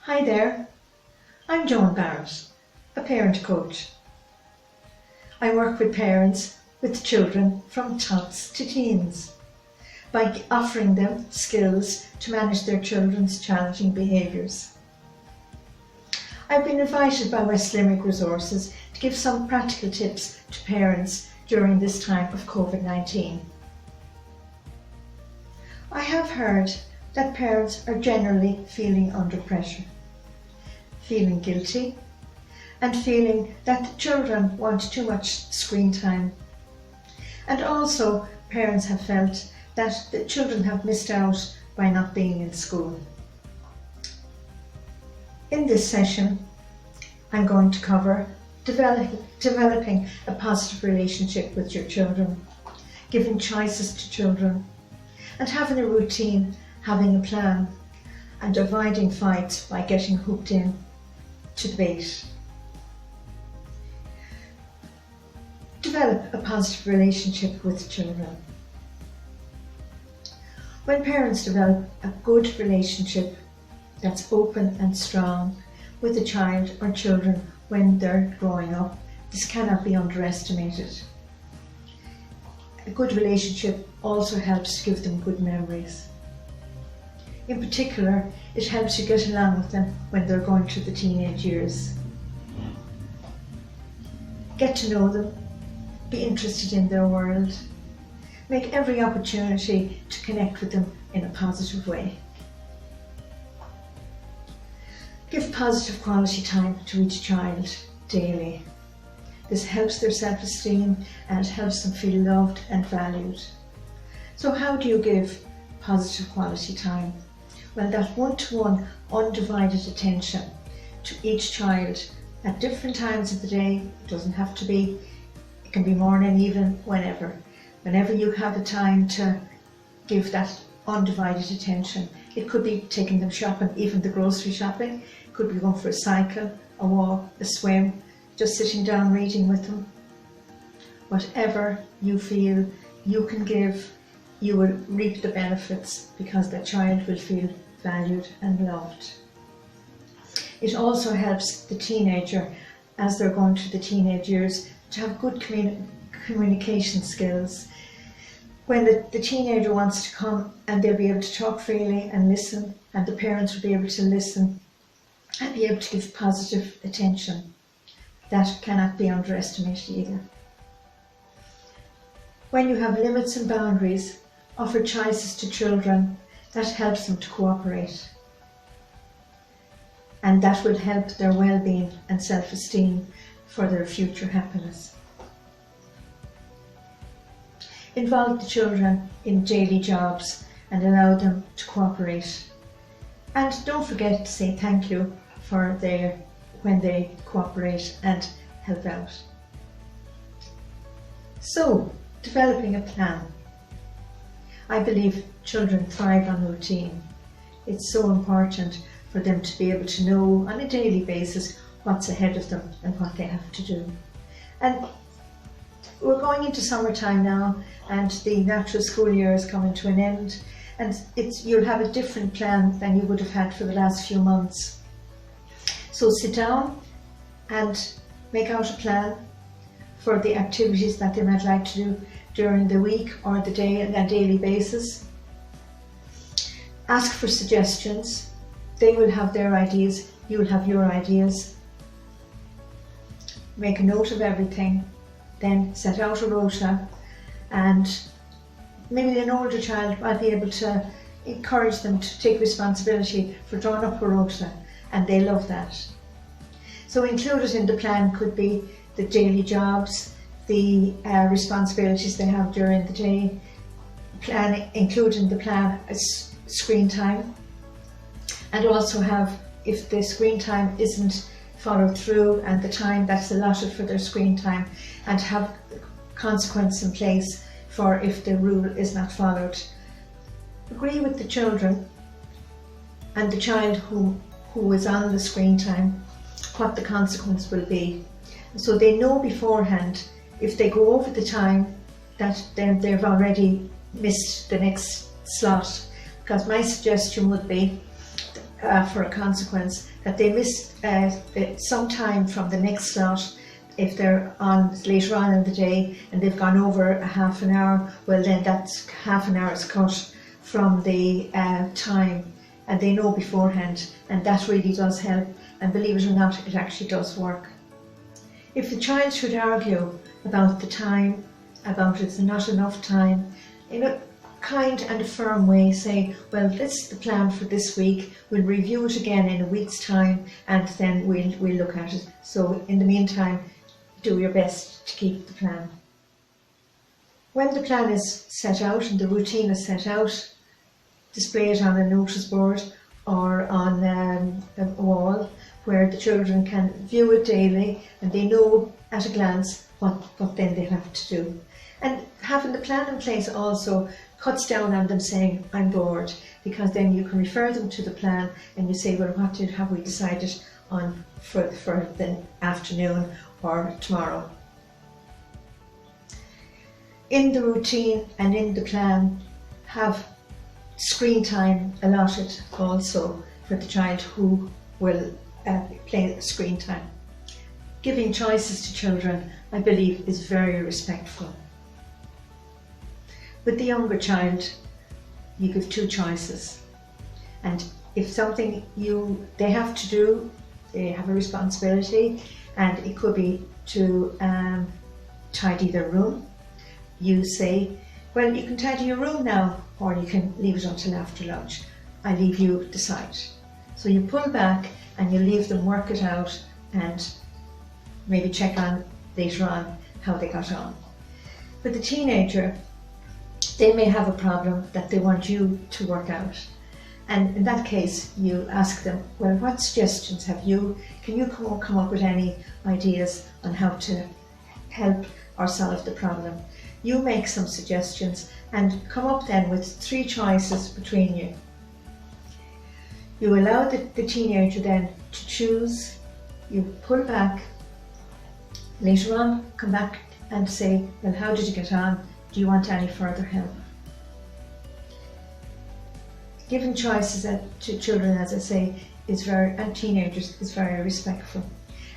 Hi there, I'm Joan Barrett, a parent coach. I work with parents with children from tots to teens by offering them skills to manage their children's challenging behaviours. I've been invited by West Limerick Resources to give some practical tips to parents during this time of COVID-19. I have heard that parents are generally feeling under pressure, feeling guilty, and feeling that the children want too much screen time. And also parents have felt that the children have missed out by not being in school. In this session, I'm going to cover developing a positive relationship with your children, giving choices to children, and having a routine, having a plan, and avoiding fights by getting hooked in to debate. Develop a positive relationship with children. When parents develop a good relationship that's open and strong with a child or children when they're growing up, this cannot be underestimated. A good relationship also helps to give them good memories. In particular, it helps you get along with them when they're going through the teenage years. Get to know them, be interested in their world, make every opportunity to connect with them in a positive way. Give positive quality time to each child daily. This helps their self-esteem and helps them feel loved and valued. So how do you give positive quality time? Well, that one-to-one undivided attention to each child at different times of the day. It doesn't have to be, it can be morning, even whenever. Whenever you have the time to give that undivided attention. It could be taking them shopping, even the grocery shopping. It could be going for a cycle, a walk, a swim, just sitting down reading with them. Whatever you feel you can give, you will reap the benefits because the child will feel valued and loved. It also helps the teenager, as they're going through the teenage years, to have good communication skills. When the teenager wants to come, and they'll be able to talk freely and listen, and the parents will be able to listen and be able to give positive attention. That cannot be underestimated either. When you have limits and boundaries, offer choices to children, that helps them to cooperate. And that will help their well-being and self-esteem for their future happiness. Involve the children in daily jobs and allow them to cooperate. And don't forget to say thank you for when they cooperate and help out. So, developing a plan. I believe children thrive on routine. It's so important for them to be able to know on a daily basis what's ahead of them and what they have to do. And we're going into summertime now, and the natural school year is coming to an end, and you'll have a different plan than you would have had for the last few months. So sit down and make out a plan for the activities that they might like to do during the week or the day on a daily basis. Ask for suggestions. They will have their ideas, you will have your ideas. Make a note of everything, then set out a rota, and maybe an older child might be able to encourage them to take responsibility for drawing up a rota, and they love that. So included in the plan could be the daily jobs, the responsibilities they have during the day, include in the plan screen time, and also have, if the screen time isn't followed through and the time that's allotted for their screen time, and have consequence in place for if the rule is not followed. Agree with the children and the child who is on the screen time what the consequence will be, so they know beforehand if they go over the time that then they've already missed the next slot. Because my suggestion would be for a consequence that they miss some time from the next slot. If they're on later on in the day and they've gone over a half an hour, well then that's half an hour is cut from the time, and they know beforehand, and that really does help, and believe it or not, it actually does work. If the child should argue about the time, about it's not enough time, in a kind and a firm way, say, well, this is the plan for this week, we'll review it again in a week's time, and then we'll look at it. So in the meantime, do your best to keep the plan. When the plan is set out and the routine is set out, display it on a notice board or on a wall where the children can view it daily, and they know at a glance what then they have to do. And having the plan in place also cuts down on them saying, I'm bored, because then you can refer them to the plan and you say, well, what have we decided on for the afternoon or tomorrow? In the routine and in the plan, have screen time allotted also for the child who will play screen time. Giving choices to children, I believe, is very respectful. With the younger child, you give two choices, and if something they have to do, they have a responsibility, and it could be to tidy their room. You say, well, you can tidy your room now, or you can leave it until after lunch. I leave you decide. So you pull back and you leave them work it out and maybe check on later on how they got on. With the teenager, they may have a problem that they want you to work out. And in that case, you ask them, well, what suggestions have you? Can you come up with any ideas on how to help or solve the problem? You make some suggestions and come up then with 3 choices between you. You allow the teenager then to choose. You pull back. Later on, come back and say, well, how did you get on? Do you want any further help? Giving choices to children, as I say, and teenagers is very respectful.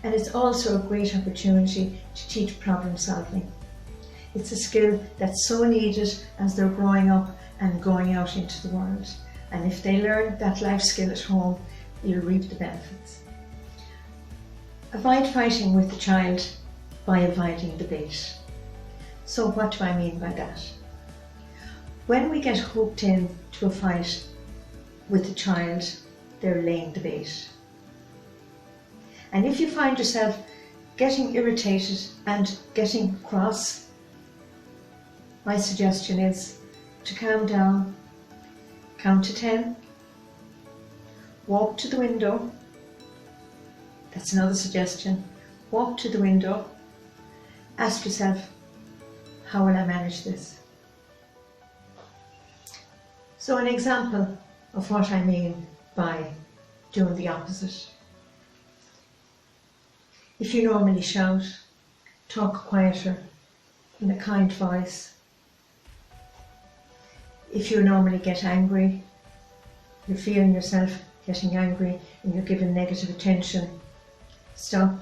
And it's also a great opportunity to teach problem solving. It's a skill that's so needed as they're growing up and going out into the world. And if they learn that life skill at home, you'll reap the benefits. Avoid fighting with the child by avoiding debate. So what do I mean by that? When we get hooked in to a fight with a child, they're laying debate. And if you find yourself getting irritated and getting cross, my suggestion is to calm down, count to 10, walk to the window. That's another suggestion. Walk to the window, ask yourself, how will I manage this? So an example of what I mean by doing the opposite. If you normally shout, talk quieter in a kind voice. If you normally get angry, you're feeling yourself getting angry and you're giving negative attention, stop,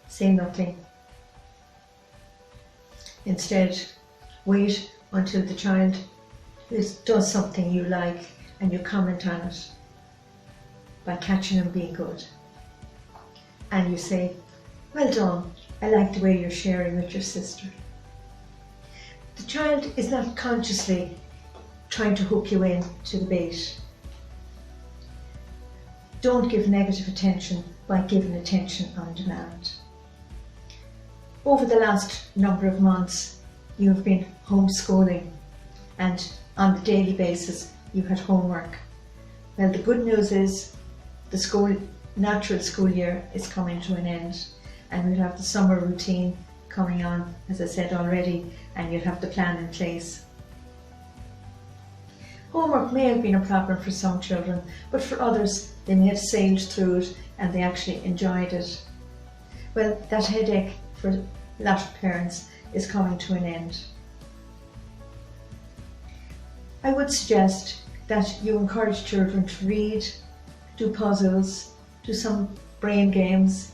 say nothing. Instead, wait until the child does something you like and you comment on it by catching them being good. And you say, well done, I like the way you're sharing with your sister. The child is not consciously trying to hook you in to the bait. Don't give negative attention by giving attention on demand. Over the last number of months, you have been homeschooling, and on the daily basis, you had homework. Well, the good news is the natural school year is coming to an end, and we'll have the summer routine coming on, as I said already, and you'll have the plan in place. Homework may have been a problem for some children, but for others, they may have sailed through it and they actually enjoyed it. Well, that headache for a lot of parents is coming to an end. I would suggest that you encourage children to read, do puzzles, do some brain games,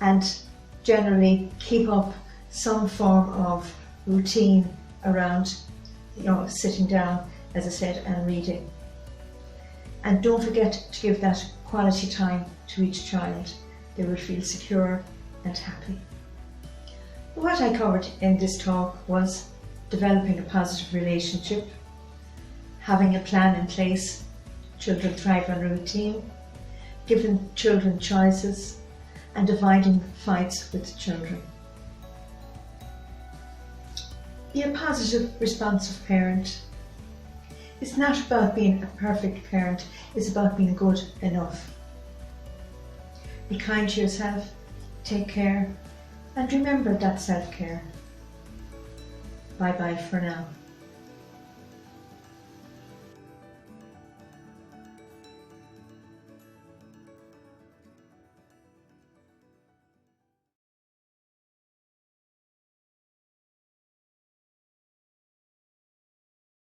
and generally keep up some form of routine around, sitting down, as I said, and reading. And don't forget to give that quality time to each child. They will feel secure and happy. What I covered in this talk was developing a positive relationship, having a plan in place, children thrive on routine, giving children choices, and avoiding fights with children. Be a positive, responsive parent. It's not about being a perfect parent, it's about being good enough. Be kind to yourself, take care, and remember that self-care. Bye-bye for now.